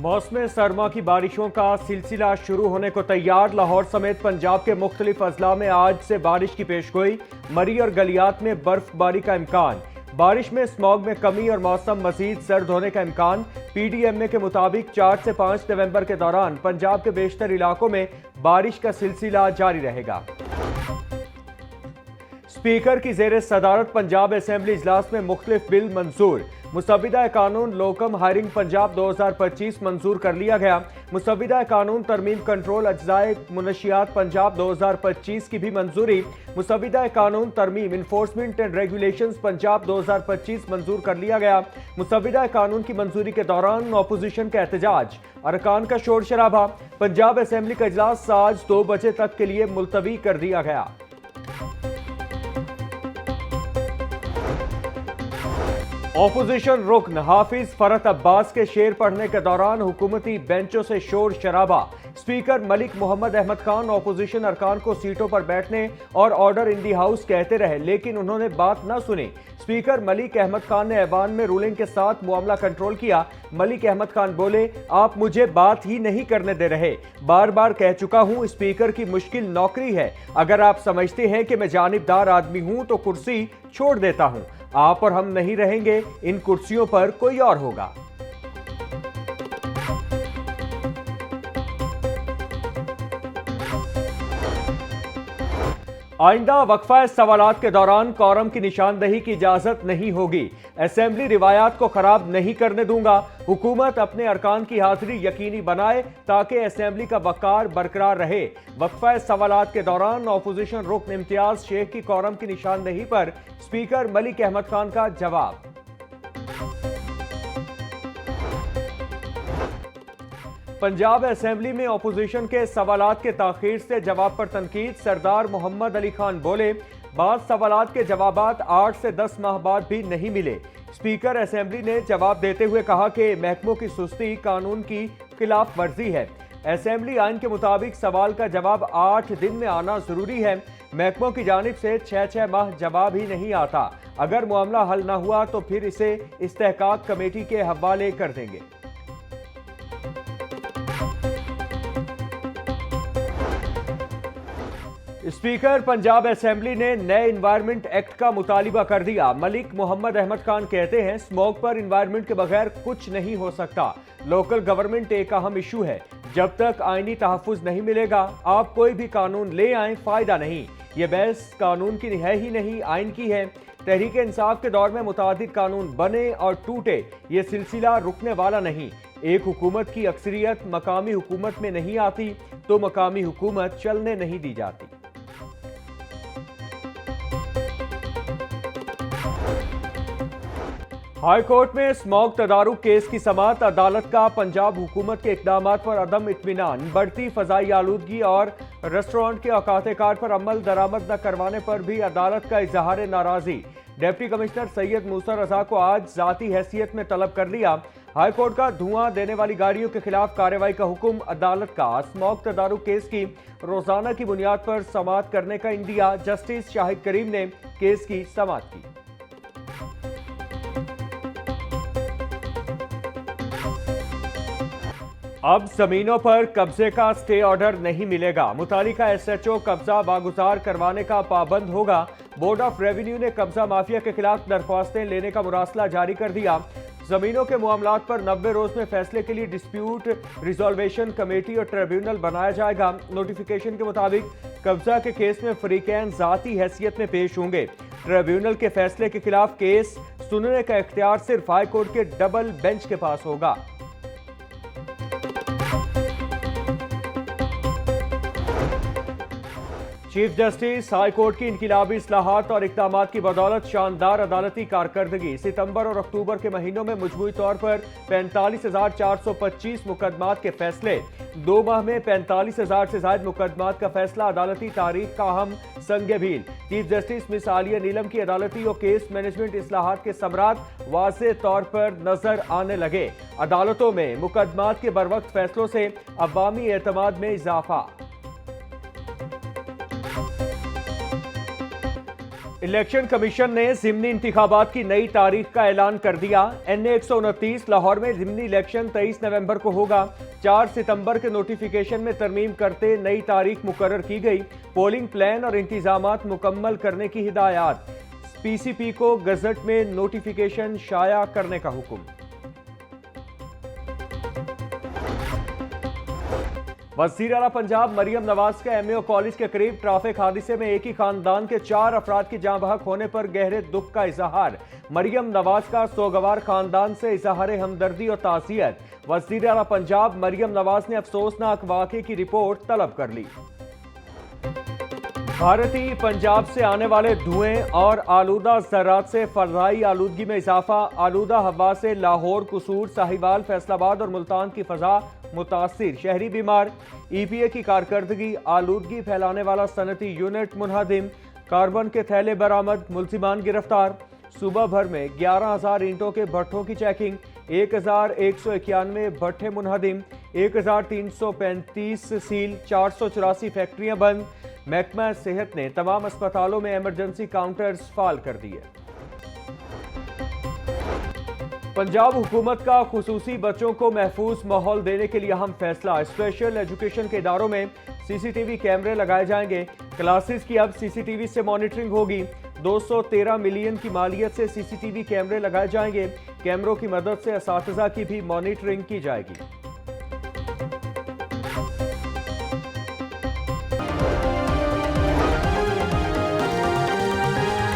मौसम सरमा की बारिशों का सिलसिला शुरू होने को तैयार। लाहौर समेत पंजाब के मुख्तलिफ अजला में आज से बारिश की पेशगोई। मरी और गलियात में बर्फबारी का इम्कान। बारिश में स्मॉग में कमी और मौसम मजीद सर्द होने का इम्कान। पीडीएमए के मुताबिक 4 से 5 नवंबर के दौरान पंजाब के बेशतर इलाकों में बारिश का सिलसिला जारी रहेगा। स्पीकर की जेर सदारत पंजाब असेंबली इजलास में मुख्तलिफ बिल मंजूर। मुसविदा कानून लोकम हायरिंग पंजाब 2025 मंजूर कर लिया गया। मुसविदा कानून तरमीम कंट्रोल अज्जाए मुनशियात पंजाब 2025 की भी मंजूरी। मुसविदा कानून तरमीम इन्फोर्समेंट एंड रेगुलेशंस पंजाब 2025 मंजूर कर लिया गया। मुसविदा कानून की मंजूरी के दौरान अपोजिशन का एहतजाज, अरकान का शोर शराबा। पंजाब असेंबली का इजलास आज 2 बजे तक के लिए मुलतवी कर दिया गया। ऑपोजिशन रुकन हाफिज फरहत अब्बास के शेर पढ़ने के दौरान हुकूमती बेंचों से शोर शराबा। स्पीकर मलिक मोहम्मद अहमद खान ऑपोजिशन अरकान को सीटों पर बैठने और ऑर्डर इन दी हाउस कहते रहे, लेकिन उन्होंने बात न सुनी। स्पीकर मलिक अहमद खान ने ऐवान में रूलिंग के साथ मामला कंट्रोल किया। मलिक अहमद खान बोले, आप मुझे बात ही नहीं करने दे रहे। बार बार कह चुका हूं, स्पीकर की मुश्किल नौकरी है। अगर आप समझते हैं कि मैं जानिबदार आदमी हूं तो कुर्सी छोड़ देता हूं। आप और हम नहीं रहेंगे, इन कुर्सियों पर कोई और होगा। आइंदा वक्फा सवालात के दौरान कोरम की निशानदही की इजाजत नहीं होगी। असेंबली रिवायात को खराब नहीं करने दूंगा। हुकूमत अपने अरकान की हाजिरी यकीनी बनाए ताकि असेंबली का वकार बरकरार रहे। वक्फा सवालात के दौरान अपोजिशन रुकन इम्तियाज शेख की कोरम की निशानदही पर स्पीकर मलिक अहमद खान का जवाब। पंजाब असेंबली में अपोजिशन के सवालात के ताखीर से जवाब पर तनकीद। सरदार मोहम्मद अली खान बोले, बाद सवालात के जवाबात 8 से 10 माह बाद भी नहीं मिले। स्पीकर असेंबली ने जवाब देते हुए कहा कि महकमों की सुस्ती कानून की खिलाफ वर्जी है। असेंबली आइन के मुताबिक सवाल का जवाब 8 दिन में आना जरूरी है। महकमों की जानिब से 6 माह जवाब ही नहीं आता। अगर मामला हल न हुआ तो फिर इसे इस्तेहकाक कमेटी के हवाले कर देंगे। स्पीकर पंजाब असेंबली ने नए इन्वायरमेंट एक्ट का मुतालिबा कर दिया। मलिक मोहम्मद अहमद खान कहते हैं, स्मोक पर इन्वायरमेंट के बगैर कुछ नहीं हो सकता। लोकल गवर्नमेंट एक अहम इशू है। जब तक आईनी तहफ्फुज नहीं मिलेगा, आप कोई भी कानून ले आए, फायदा नहीं। ये बहस कानून की है ही नहीं, आइन की है। तहरीक इंसाफ के दौर में मुतादिद कानून बने और टूटे, ये सिलसिला रुकने वाला नहीं। एक हुकूमत की अक्सरियत मकामी हुकूमत में नहीं आती तो मकामी हुकूमत चलने नहीं दी जाती। हाई कोर्ट में स्मॉग तदारुक केस की समाअत। अदालत का पंजाब हुकूमत के इकदामात पर अदम इत्मीनान, बढ़ती फजाई आलूदगी और रेस्टोरेंट के औकात कार पर अमल दरामद न करवाने पर भी अदालत का इजहार नाराजगी। डिप्टी कमिश्नर सैयद मूसा रजा को आज जाती हैसियत में तलब कर लिया। हाई कोर्ट का धुआं देने वाली गाड़ियों के खिलाफ कार्रवाई का हुक्म। अदालत का स्मॉग तदारुक केस की रोजाना की बुनियाद पर समाअत करने का इंडिया। जस्टिस शाहिद करीम ने केस की समाअत की। अब जमीनों पर कब्जे का स्टे ऑर्डर नहीं मिलेगा। मुतालिका एसएचओ कब्जा बागुजार करवाने का पाबंद होगा। बोर्ड ऑफ रेवेन्यू ने कब्जा माफिया के खिलाफ दरख्वास्तें लेने का मुरासला जारी कर दिया। जमीनों के मामलात पर 90 रोज में फैसले के लिए डिस्प्यूट रिजोल्वेशन कमेटी और ट्रिब्यूनल बनाया जाएगा। नोटिफिकेशन के मुताबिक कब्जा के केस में फरीकैन जाती हैसियत में पेश होंगे। ट्रिब्यूनल के फैसले के खिलाफ केस सुनने का इख्तियार सिर्फ हाई कोर्ट के डबल बेंच के पास होगा। चीफ जस्टिस हाई कोर्ट की इनकिलाबी इस्लाहात और इक़दामात की बदौलत शानदार अदालती कारकर्दगी। सितंबर और अक्टूबर के महीनों में मजमूई तौर पर 45,425 मुकदमात के फैसले। 2 माह में 45,000 से ज्यादा मुकदमात का फैसला। अदालती तारीख का अहम संग-ए-भील। चीफ जस्टिस मिस आलिया नीलम की अदालती और केस मैनेजमेंट इस्लाहात के समरात वाज़े तौर पर नजर आने लगे। अदालतों में मुकदमात के बरवक्त फैसलों से अवामी एतमाद में इजाफा। इलेक्शन कमीशन ने ज़िमनी इंतखाबात की नई तारीख का ऐलान कर दिया। NA 129 लाहौर में ज़िमनी इलेक्शन 23 नवंबर को होगा। 4 सितंबर के नोटिफिकेशन में तरमीम करते नई तारीख मुकर्रर की गई। पोलिंग प्लान और इंतजामात मुकम्मल करने की हिदायत। PCP को गजट में नोटिफिकेशन शाया करने का हुक्म। वज़ीर आला पंजाब मरियम नवाज का MAO कॉलेज के करीब ट्रैफिक हादसे में एक ही खानदान के 4 अफराद की जाँ बहक होने पर गहरे दुख का इजहार। मरियम नवाज का सोगवार खानदान से इजहार हमदर्दी और ताज़ियत। वज़ीर आला पंजाब मरियम नवाज ने अफसोसनाक वाक़े की रिपोर्ट तलब कर ली। भारतीय पंजाब से आने वाले धुएं और आलूदा ज़रात से फ़ज़ाई आलूदगी में इजाफा। आलूदा हवा से लाहौर, कसूर, साहिवाल, फैसलाबाद और मुल्तान की फ़ज़ा मुतासिर, शहरी बीमार। EPA की कारकर्दगी। आलूदगी फैलाने वाला सनती यूनिट मुनहदिम। कार्बन के थैले बरामद, मुलजिमान गिरफ्तार। सूबा भर में 11,000 ईंटों के भट्ठों की चेकिंग। 1,191 भट्ठे मुनहदिम। 1,335 सील। 484 फैक्ट्रियां बंद। महकमा सेहत ने तमाम अस्पतालों में इमरजेंसी काउंटर्स फाल कर दिए। पंजाब हुकूमत का खुसूसी बच्चों को महफूज माहौल देने के लिए अहम फैसला। स्पेशल एजुकेशन के इदारों में CCTV कैमरे लगाए जाएंगे। क्लासेस की अब CCTV से मॉनिटरिंग होगी। 213 मिलियन की मालियत से CCTV कैमरे लगाए जाएंगे। कैमरों की मदद से असातिज़ा की भी मॉनिटरिंग की जाएगी।